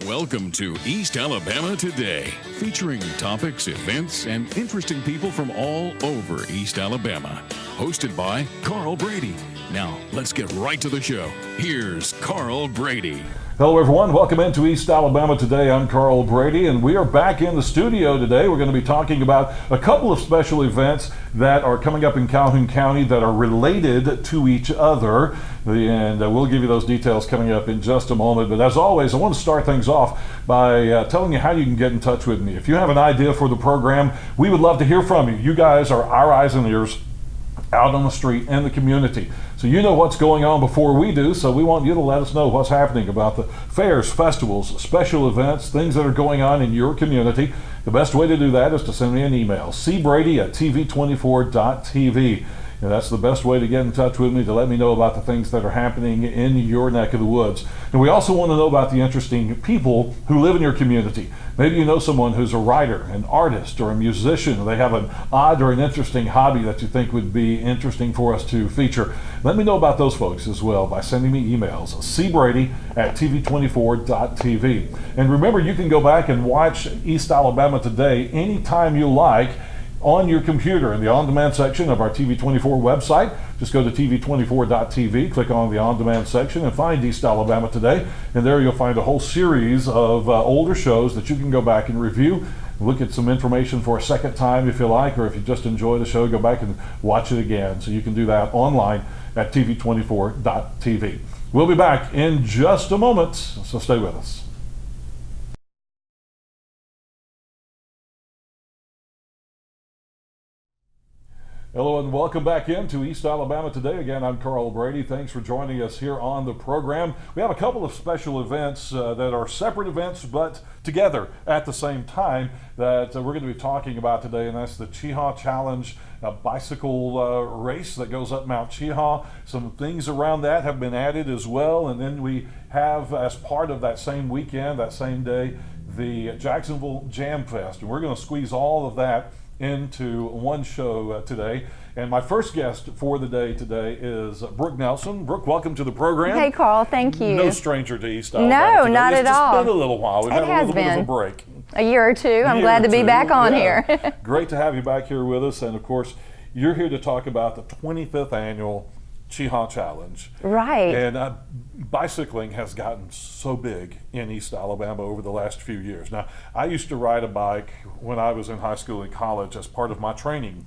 Welcome to East Alabama Today, featuring topics, events, and interesting people from all over East Alabama. Hosted by Carl Brady. Now, let's get right to the show. Here's Carl Brady. Hello, everyone. Welcome into East Alabama Today. I'm Carl Brady, and we are back in the studio today. We're going to be talking about a couple of special events that are coming up in Calhoun County that are related to each other. And we'll give you those details coming up in just a moment. But as always, I want to start things off by telling you how you can get in touch with me. If you have an idea for the program, we would love to hear from you. You guys are our eyes and ears out on the street in the community. So you know what's going on before we do, so we want you to let us know what's happening about the fairs, festivals, special events, things that are going on in your community. The best way to do that is to send me an email, cbrady@tv24.tv. And that's the best way to get in touch with me, to let me know about the things that are happening in your neck of the woods. And we also want to know about the interesting people who live in your community. Maybe you know someone who's a writer, an artist, or a musician. They have an odd or an interesting hobby that you think would be interesting for us to feature. Let me know about those folks as well by sending me emails, cbrady@tv24.tv. And remember, you can go back and watch East Alabama Today anytime you like on your computer in the on-demand section of our TV24 website. Just go to tv24.tv, click on the on-demand section, and find East Alabama Today. And there you'll find a whole series of older shows that you can go back and review. Look at some information for a second time if you like, or if you just enjoy the show, go back and watch it again. So you can do that online at tv24.tv. We'll be back in just a moment, so stay with us. Hello and welcome back into East Alabama Today. Again, I'm Carl Brady. Thanks for joining us here on the program. We have a couple of special events that are separate events but together at the same time that we're going to be talking about today, and that's the Cheaha Challenge, a bicycle race that goes up Mount Cheaha. Some things around that have been added as well, and then we have, as part of that same weekend, that same day, the Jacksonville JAMFEST, and we're going to squeeze all of that into one show today. And my first guest for the day today is Brooke Nelson. Brooke, welcome to the program. Hey, Carl, thank you. No stranger to East Alabama. No, today. not at all. It's been a little while. We've had a little bit of a break. A year or two. I'm glad to be back on here. Great to have you back here with us. And of course, you're here to talk about the 25th annual Cheaha Challenge. Right. And bicycling has gotten so big in East Alabama over the last few years. Now, I used to ride a bike when I was in high school and college as part of my training.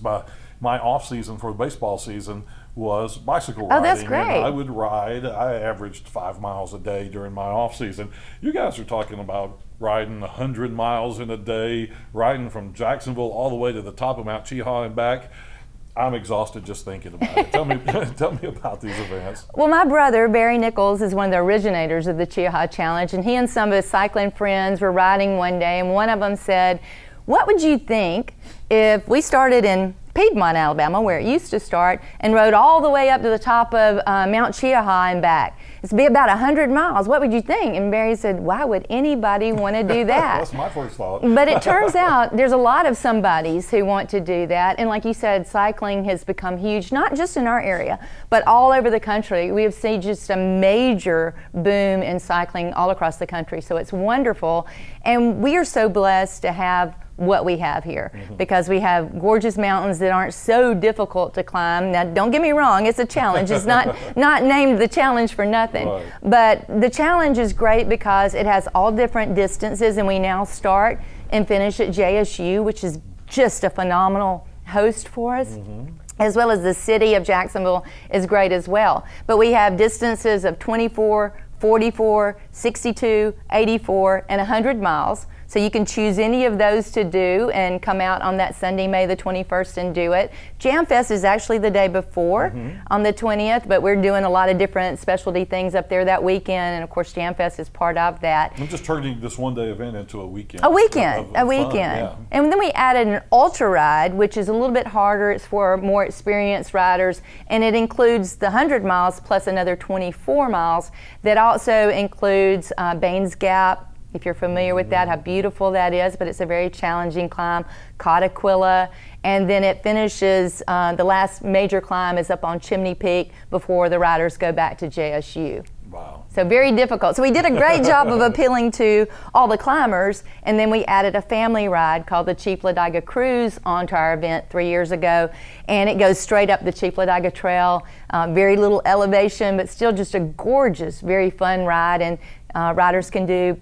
My off season for the baseball season was bicycle riding. Oh, that's great. And I would ride. I averaged 5 miles a day during my off season. You guys are talking about riding 100 miles in a day, riding from Jacksonville all the way to the top of Mount Cheaha and back. I'm exhausted just thinking about it. Tell me about these events. Well, my brother, Barry Nichols, is one of the originators of the Cheaha Challenge, and he and some of his cycling friends were riding one day, and one of them said, "What would you think if we started in Piedmont, Alabama, where it used to start, and rode all the way up to the top of Mount Cheaha and back? It's be about 100 miles. What would you think?" And Barry said, "Why would anybody want to do that?" That's my first thought. But it turns out there's a lot of somebodies who want to do that. And like you said, cycling has become huge, not just in our area, but all over the country. We have seen just a major boom in cycling all across the country. So it's wonderful. And we are so blessed to have what we have here, because we have gorgeous mountains that aren't so difficult to climb. Now, don't get me wrong, it's a challenge. It's not named the challenge for nothing. Right. But the challenge is great because it has all different distances, and we now start and finish at JSU, which is just a phenomenal host for us. As well as the city of Jacksonville is great as well. But we have distances of 24, 44, 62, 84, and 100 miles. So you can choose any of those to do and come out on that Sunday, May the 21st, and do it. JAMFEST is actually the day before on the 20th, but we're doing a lot of different specialty things up there that weekend, and of course JAMFEST is part of that. I'm just turning this one-day event into a weekend. A weekend. Fun, yeah. And then we added an ultra ride, which is a little bit harder. It's for more experienced riders, and it includes the 100 miles plus another 24 miles. That also includes Baines Gap. If you're familiar with that, how beautiful that is, but it's a very challenging climb. Cotaquilla, and then it finishes, the last major climb is up on Chimney Peak before the riders go back to JSU. Wow. So very difficult. So we did a great job of appealing to all the climbers, and then we added a family ride called the Cheaha Ladoga Cruise onto our event 3 years ago, and it goes straight up the Cheaha Ladoga Trail. Very little elevation, but still just a gorgeous, very fun ride, and riders can do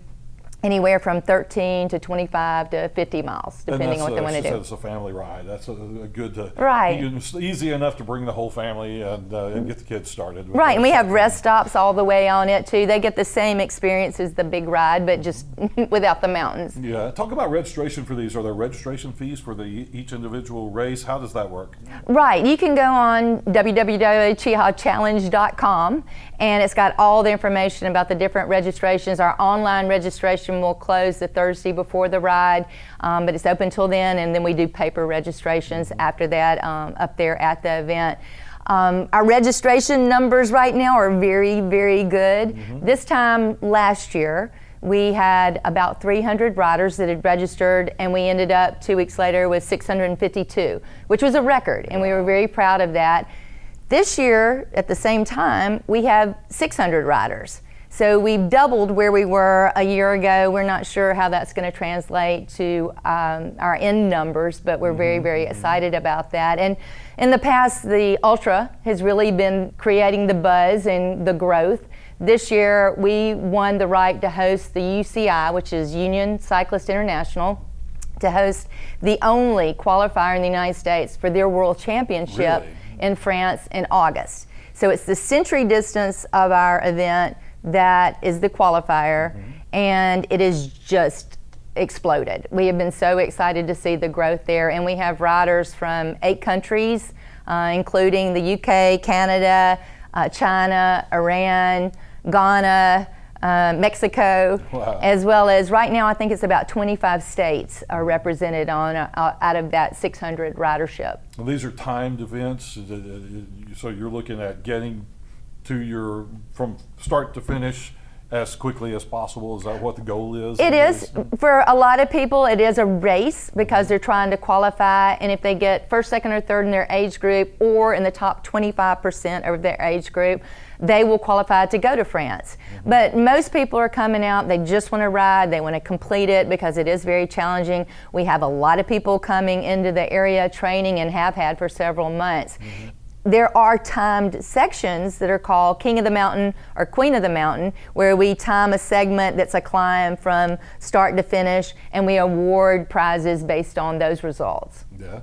anywhere from 13 to 25 to 50 miles, depending on what they want to do. It's a family ride. That's a good, right. It's easy enough to bring the whole family and get the kids started. Right, and we have rest stops all the way on it too. They get the same experience as the big ride, but just without the mountains. Yeah, talk about registration for these. Are there registration fees for each individual race? How does that work? Right, you can go on www.cheahachallenge.com, and it's got all the information about the different registrations. Our online registration will close the Thursday before the ride, but it's open till then, and then we do paper registrations after that up there at the event. Our registration numbers right now are very, very good. This time last year, we had about 300 riders that had registered, and we ended up 2 weeks later with 652, which was a record, and we were very proud of that. This year, at the same time, we have 600 riders. So we've doubled where we were a year ago. We're not sure how that's going to translate to our end numbers, but we're very, very excited about that. And in the past, the Ultra has really been creating the buzz and the growth. This year, we won the right to host the UCI, which is Union Cyclist International, to host the only qualifier in the United States for their World Championship in France in August. So it's the century distance of our event that is the qualifier, and it is just exploded. We have been so excited to see the growth there, and we have riders from 8 countries, including the UK, Canada, China, Iran, Ghana, Mexico, as well as right now I think it's about 25 states are represented on out of that 600 ridership. Well, these are timed events, so you're looking at getting to from start to finish as quickly as possible. Is that what the goal is? It is. For a lot of people, it is a race because they're trying to qualify, and if they get first, second, or third in their age group or in the top 25% of their age group, they will qualify to go to France. But most people are coming out, they just want to ride, they want to complete it because it is very challenging. We have a lot of people coming into the area training and have had for several months. There are timed sections that are called King of the Mountain or Queen of the Mountain, where we time a segment that's a climb from start to finish, and we award prizes based on those results. Yeah,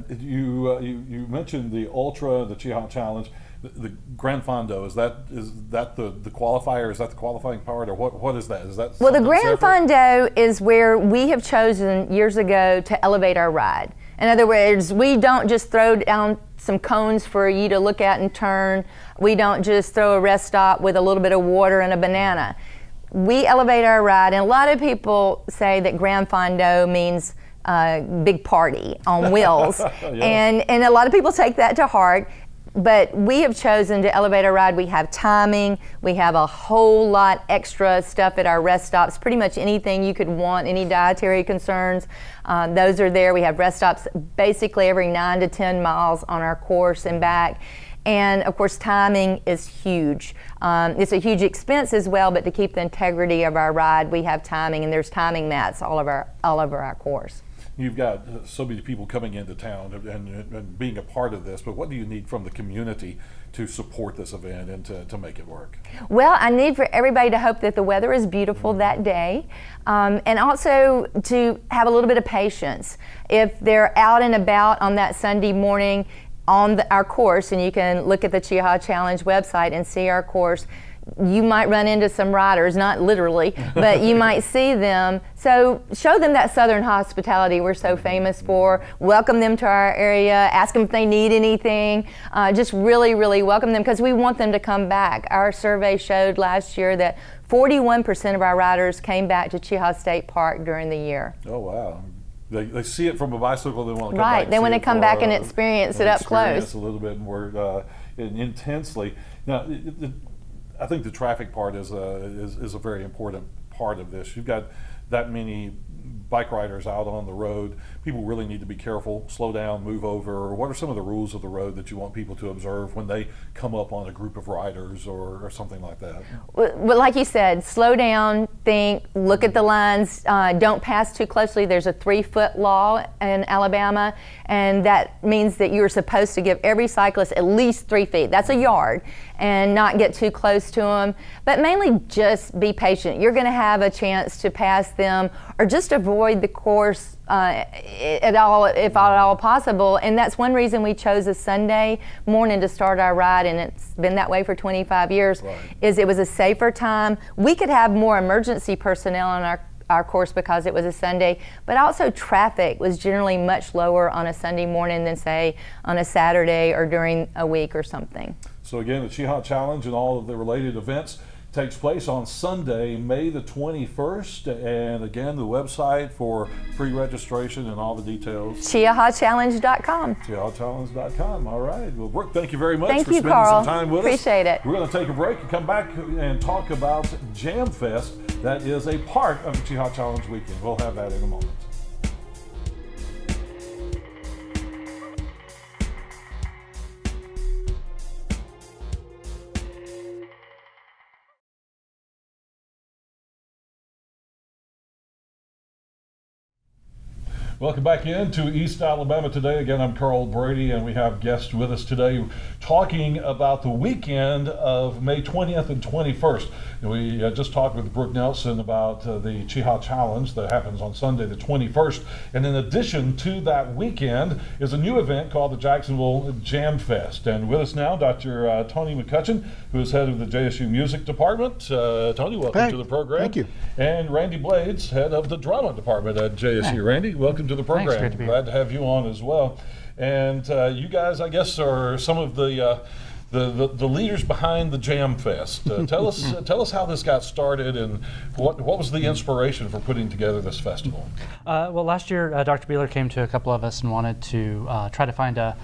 you mentioned the Ultra, the Cheaha Challenge, the Gran Fondo. Is that the qualifier? Is that the qualifying part, or what is that? Is that well, the Gran separate? Fondo is where we have chosen years ago to elevate our ride. In other words, we don't just throw down some cones for you to look at and turn. We don't just throw a rest stop with a little bit of water and a banana. We elevate our ride, and a lot of people say that Gran Fondo means big party on wheels. And a lot of people take that to heart. But we have chosen to elevate our ride. We have timing. We have a whole lot extra stuff at our rest stops. Pretty much anything you could want, any dietary concerns, those are there. We have rest stops basically every 9 to 10 miles on our course and back. And of course, timing is huge. It's a huge expense as well, but to keep the integrity of our ride, we have timing, and there's timing mats all over our course. You've got so many people coming into town and being a part of this, but what do you need from the community to support this event and to make it work? Well, I need for everybody to hope that the weather is beautiful that day, and also to have a little bit of patience. If they're out and about on that Sunday morning on our course, and you can look at the Cheaha Challenge website and see our course, you might run into some riders, not literally, but you might see them. So show them that Southern hospitality we're so famous for. Welcome them to our area. Ask them if they need anything. Just really, really welcome them because we want them to come back. Our survey showed last year that 41% of our riders came back to Cheaha State Park during the year. Oh, wow. They see it from a bicycle, they want to come back. Right, they want to come back and experience it up close. A little bit more intensely. Now, I think the traffic part is a very important part of this? You've got that many bike riders out on the road. People really need to be careful, slow down, move over. What are some of the rules of the road that you want people to observe when they come up on a group of riders or something like that? Well, like you said, slow down, think, look at the lines, don't pass too closely. There's a 3-foot law in Alabama, and that means that you're supposed to give every cyclist at least 3 feet. That's a yard, and not get too close to them. But mainly just be patient. You're going to have a chance to pass them or just avoid the course at all, if at all possible. And that's one reason we chose a Sunday morning to start our ride, and it's been that way for 25 years, is it was a safer time. We could have more emergency personnel on our course because it was a Sunday, but also traffic was generally much lower on a Sunday morning than, say, on a Saturday or during a week or something. So again, the Cheaha Challenge and all of the related events takes place on Sunday, May the 21st. And again, the website for free registration and all the details. CheahaChallenge.com. CheahaChallenge.com. All right. Well, Brooke, thank you very much for spending Carl. some time with us. Appreciate it. We're going to take a break and come back and talk about JAMFEST. That is a part of the Cheaha Challenge weekend. We'll have that in a moment. Welcome back into East Alabama Today. Again, I'm Carl Brady, and we have guests with us today talking about the weekend of May 20th and 21st. And we just talked with Brooke Nelson about the Cheaha Challenge that happens on Sunday the 21st. And in addition to that weekend is a new event called the Jacksonville JAMFEST. And with us now, Dr. Tony McCutcheon, who is head of the JSU Music Department. Tony, welcome to the program. Thank you. And Randy Blades, head of the Drama Department at JSU. Randy, welcome to the program. Thanks, great to be here. Glad to have you on as well. And you guys, I guess, are some of the leaders behind the JAMFEST. Tell us how this got started and what was the inspiration for putting together this festival? Well, last year, Dr. Beeler came to a couple of us and wanted to try to find a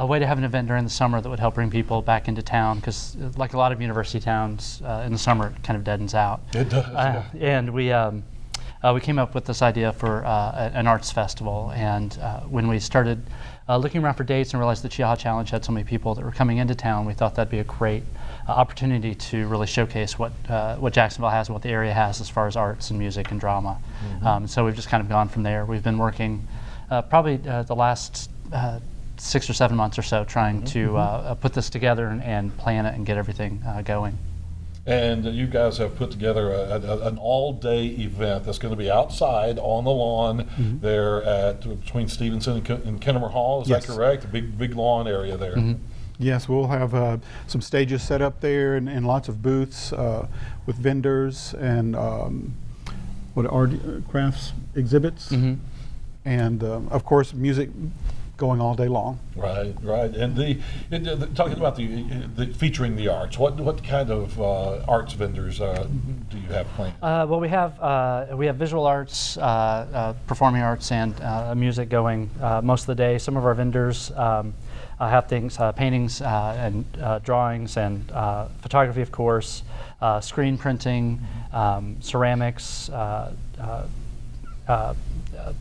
way to have an event during the summer that would help bring people back into town, because like a lot of university towns, in the summer it kind of deadens out. It does. And we came up with this idea for an arts festival, and when we started looking around for dates and realized the Cheaha Challenge had so many people that were coming into town, we thought that'd be a great opportunity to really showcase what Jacksonville has and what the area has as far as arts and music and drama. Mm-hmm. So we've just kind of gone from there. We've been working probably the last 6 or 7 months or so trying to put this together and plan it and get everything going. And you guys have put together an all-day event that's going to be outside on the lawn there between Stevenson and Kennemer Hall. Is that correct? A big lawn area there. Mm-hmm. Yes, we'll have some stages set up there and lots of booths with vendors and art crafts exhibits, and of course music going all day long. Right. And talking about the featuring the arts, what kind of arts vendors do you have planned? Well, we have visual arts, performing arts, and music going most of the day. Some of our vendors have things, paintings and drawings and photography, of course, screen printing, ceramics,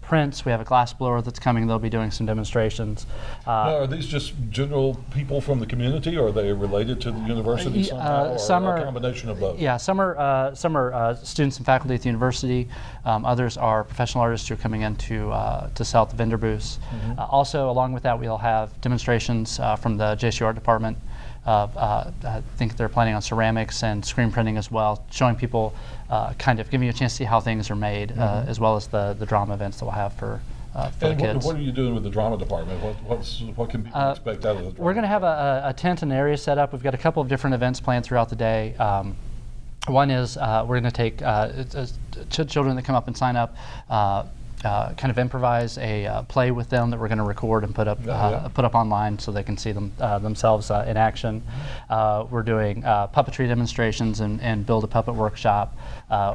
prints. We have a glass blower that's coming. They'll be doing some demonstrations. Now, are these just general people from the community, or are they related to the university somehow, or a combination of both? Yeah, some are students and faculty at the university. Others are professional artists who are coming in to sell at the vendor booths. Also, along with that, we'll have demonstrations from the JSU Art Department. I think they're planning on ceramics and screen printing as well, showing people, kind of giving you a chance to see how things are made, as well as the drama events that we'll have for the kids. What are you doing with the drama department? What can people expect out of the drama? We're going to have a tent and area set up. We've got a couple of different events planned throughout the day. One is we're going to take children that come up and sign up, kind of improvise a play with them that we're going to record and put up online so they can see themselves in action. We're doing puppetry demonstrations and build a puppet workshop.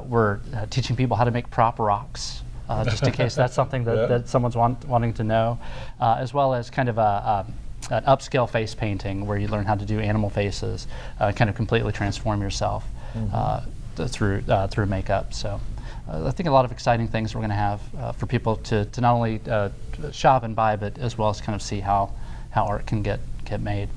We're teaching people how to make prop rocks, just in case that's something that someone's wanting to know, as well as kind of an upscale face painting where you learn how to do animal faces, kind of completely transform yourself. through makeup. So I think a lot of exciting things we're going to have for people to not only shop and buy, but as well as kind of see how art can get made.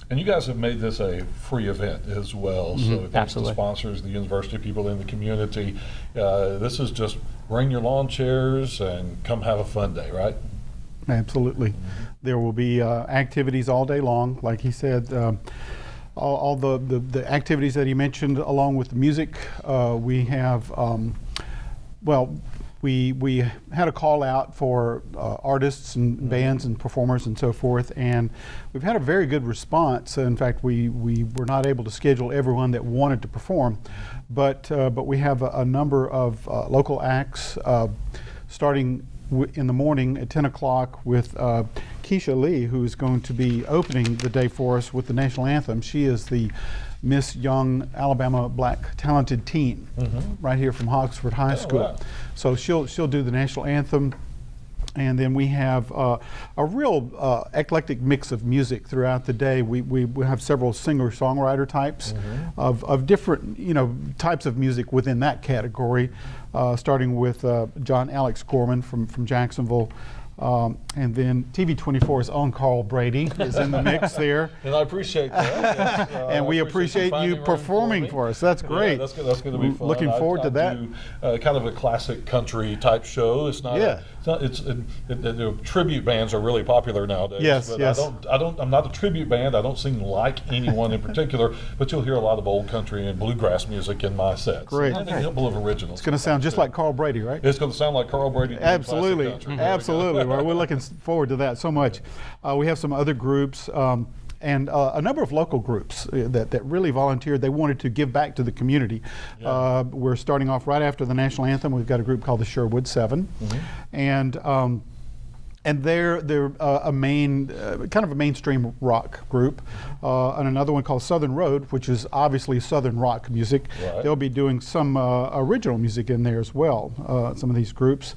And you guys have made this a free event as well. So thanks to the sponsors, the university people in the community. This is just bring your lawn chairs and come have a fun day, right? Absolutely. There will be activities all day long, like he said. All the activities that he mentioned, along with the music. We have, we had a call out for artists and bands and performers and so forth, and we've had a very good response. In fact, we were not able to schedule everyone that wanted to perform, but we have a number of local acts starting in the morning at 10 o'clock with Keisha Lee, who is going to be opening the day for us with the national anthem. She is the Miss Young Alabama Black Talented Teen, right here from Oxford High School. Wow. So she'll do the national anthem, and then we have a real eclectic mix of music throughout the day. We have several singer-songwriter types of different types of music within that category, starting with John Alex Gorman from Jacksonville. And then TV24's own Carl Brady is in the mix there. And I appreciate that. Yes. And we appreciate you performing for us. That's great. Yeah, that's going to be fun. Looking forward to that. Do, kind of a classic country type show. It's not. The tribute bands are really popular nowadays. Yes, but yes. I'm not a tribute band. I don't sing like anyone in particular, but you'll hear a lot of old country and bluegrass music in my sets. Great. And a couple of originals. It's going to sound just like Carl Brady, right? It's going to sound like Carl Brady. Absolutely, absolutely. Well, we're looking forward to that so much. We have some other groups and a number of local groups that really volunteered. They wanted to give back to the community. Yeah. We're starting off right after the national anthem. We've got a group called the Sherwood Seven, and they're a kind of a mainstream rock group, and another one called Southern Road, which is obviously Southern rock music. Right. They'll be doing some original music in there as well. Some of these groups.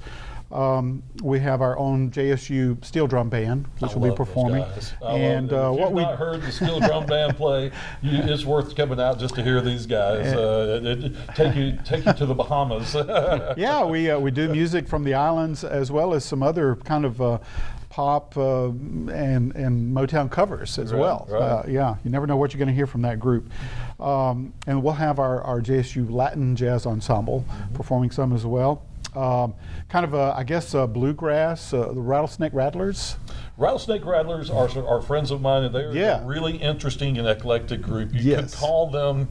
We have our own JSU steel drum band, which will be performing. And if you've not heard the steel drum band play, it's worth coming out just to hear these guys. Take you to the Bahamas. Yeah, we do music from the islands as well as some other kind of pop and Motown covers as well. Right. Yeah, you never know what you're going to hear from that group. And we'll have our JSU Latin Jazz Ensemble performing some as well. Kind of I guess bluegrass, the Rattlesnake Rattlers. Rattlesnake Rattlers are friends of mine, and they're a really interesting and eclectic group. You could call them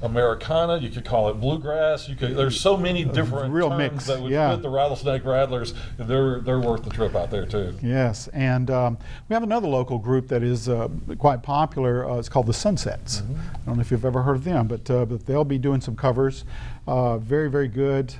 Americana, you could call it bluegrass. There's so many different real terms mix. that would fit the Rattlesnake Rattlers. They're worth the trip out there too. Yes, and we have another local group that is quite popular. It's called the Sunsets. I don't know if you've ever heard of them, but they'll be doing some covers. Very, very good.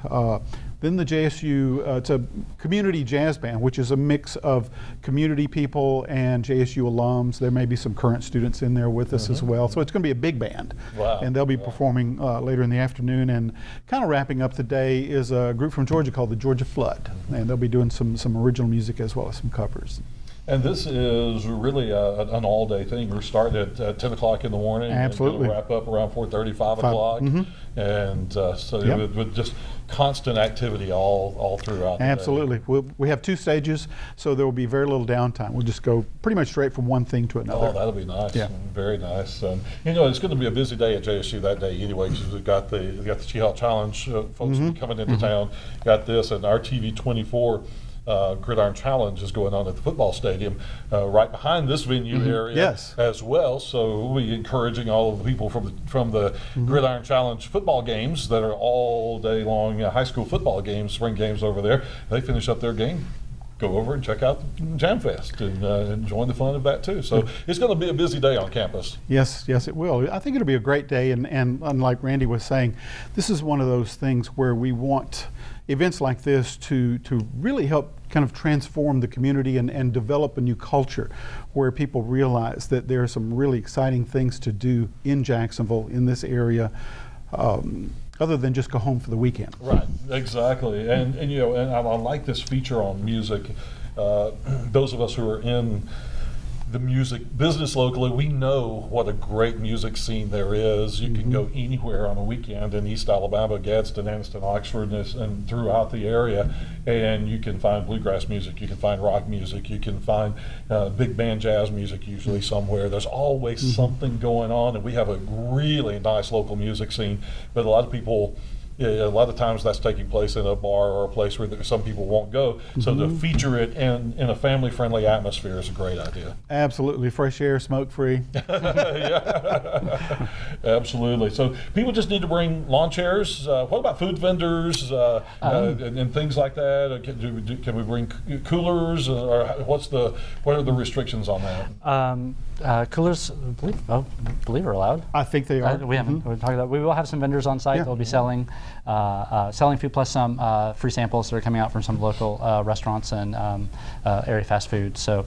Then the JSU, it's a community jazz band, which is a mix of community people and JSU alums. There may be some current students in there with us as well. So it's going to be a big band. Wow. And they'll be performing later in the afternoon. And kind of wrapping up the day is a group from Georgia called the Georgia Flood. And they'll be doing some original music as well as some covers. And this is really an all-day thing. We're starting at 10 o'clock in the morning. Absolutely. And wrap up around 4:30, 5 o'clock. And so with just constant activity all throughout the Absolutely. We have 2 stages, so there will be very little downtime. We'll just go pretty much straight from one thing to another. Oh, that'll be nice. Yeah. Very nice. It's going to be a busy day at JSU that day anyway, because we've got the Cheaha Challenge folks coming into town. Got this, and our TV24 Gridiron Challenge is going on at the football stadium right behind this venue area as well. So we'll be encouraging all of the people from the Gridiron Challenge football games that are all day long high school football games, spring games over there. They finish up their game, go over and check out JAMFEST and join the fun of that too. So it's going to be a busy day on campus. Yes, it will. I think it'll be a great day, and like Randy was saying, this is one of those things where we want events like this to really help kind of transform the community and develop a new culture where people realize that there are some really exciting things to do in Jacksonville, in this area, other than just go home for the weekend. Right, exactly. And I like this feature on music. Those of us who are in the music business locally, we know what a great music scene there is. You can go anywhere on a weekend in East Alabama, Gadsden, Anniston, Oxford, and throughout the area, and you can find bluegrass music, you can find rock music, you can find big band jazz music usually somewhere. There's always something going on, and we have a really nice local music scene, but a lot of people, a lot of times that's taking place in a bar or a place where some people won't go. So to feature it in a family-friendly atmosphere is a great idea. Absolutely. Fresh air, smoke-free. Yeah, absolutely. So people just need to bring lawn chairs. What about food vendors and things like that? Can we bring coolers? Or what are the restrictions on that? Coolers, I believe are allowed. I think they are. We haven't. We're talking about. We will have some vendors on site. Yeah. They'll be selling food plus some free samples that are coming out from some local restaurants and area fast food. So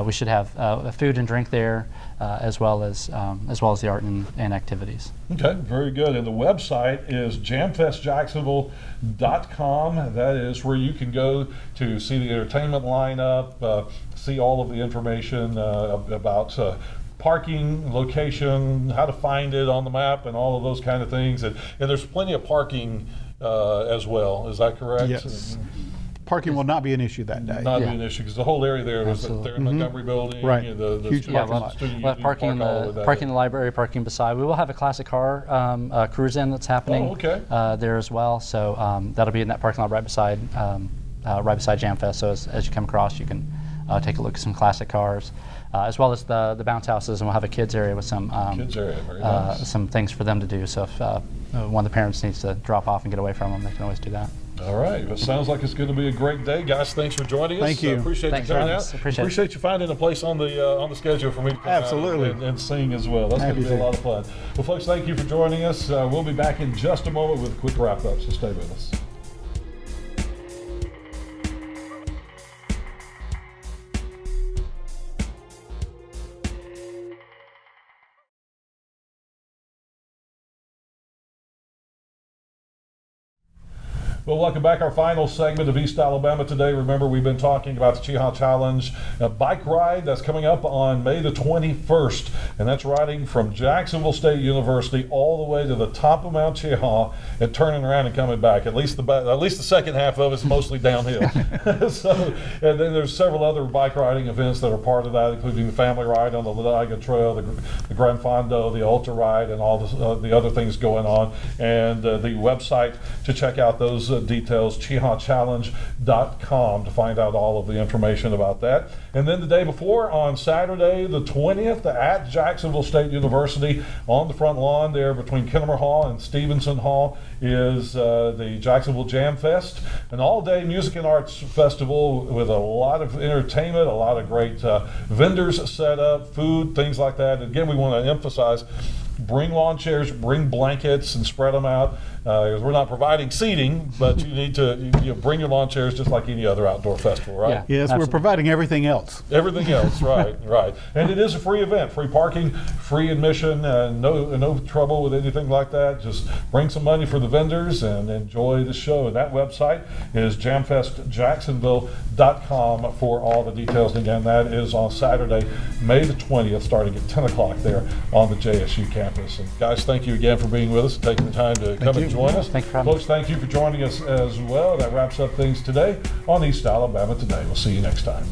we should have food and drink there, as well as the art and activities. Okay, very good. And the website is JAMFestJacksonville.com. That is where you can go to see the entertainment lineup, see all of the information about parking, location, how to find it on the map, and all of those kind of things. And there's plenty of parking as well. Is that correct? Yes. Parking will not be an issue that day. Not be an issue because the whole area there is Absolutely. there in Montgomery building. Right. The Huge student parking lot. student We'll have union parking in park all over the that parking in the area. library, parking beside. We will have a classic car cruise in that's happening there as well. So that'll be in that parking lot right beside JAMFest. So as you come across, you can take a look at some classic cars, as well as the bounce houses, and we'll have a kids area with some Kids area, very nice. some things for them to do. So if one of the parents needs to drop off and get away from them, they can always do that. All right. Well, it sounds like it's going to be a great day, guys. Thanks for joining us. Thank you. Appreciate Thanks you for coming having out. us. Appreciate it. you finding a place on the schedule for me to come Absolutely. out and sing as well. That's going to Happy be a to. lot of fun. Well, folks, thank you for joining us. We'll be back in just a moment with a quick wrap up. So stay with us. Well, welcome back. Our final segment of East Alabama today. Remember, we've been talking about the Cheaha Challenge, a bike ride that's coming up on May the 21st, and that's riding from Jacksonville State University all the way to the top of Mount Cheaha and turning around and coming back. At least the second half of it's mostly downhill. And then there's several other bike riding events that are part of that, including the family ride on the Ladoga Trail, the Gran Fondo, the Ultra Ride, and all the other things going on. And the website to check out those details, CheahaChallenge.com, to find out all of the information about that. And then the day before, on Saturday the 20th, at Jacksonville State University, on the front lawn there between Kennemer Hall and Stevenson Hall, is the Jacksonville JAMFEST, an all-day music and arts festival with a lot of entertainment, a lot of great vendors set up, food, things like that. Again, we want to emphasize, bring lawn chairs, bring blankets, and spread them out. Because we're not providing seating, but you need to bring your lawn chairs just like any other outdoor festival, right? Yeah. Yes, Absolutely. we're providing everything else. Everything else, right. And it is a free event, free parking, free admission, no trouble with anything like that. Just bring some money for the vendors and enjoy the show. And that website is JAMFestJacksonville.com for all the details. And again, that is on Saturday, May the 20th, starting at 10 o'clock there on the JSU campus. And guys, thank you again for being with us and taking the time to come and join us. Thank you for having Folks, thank you for joining us as well. That wraps up things today on East Alabama Today. We'll see you next time.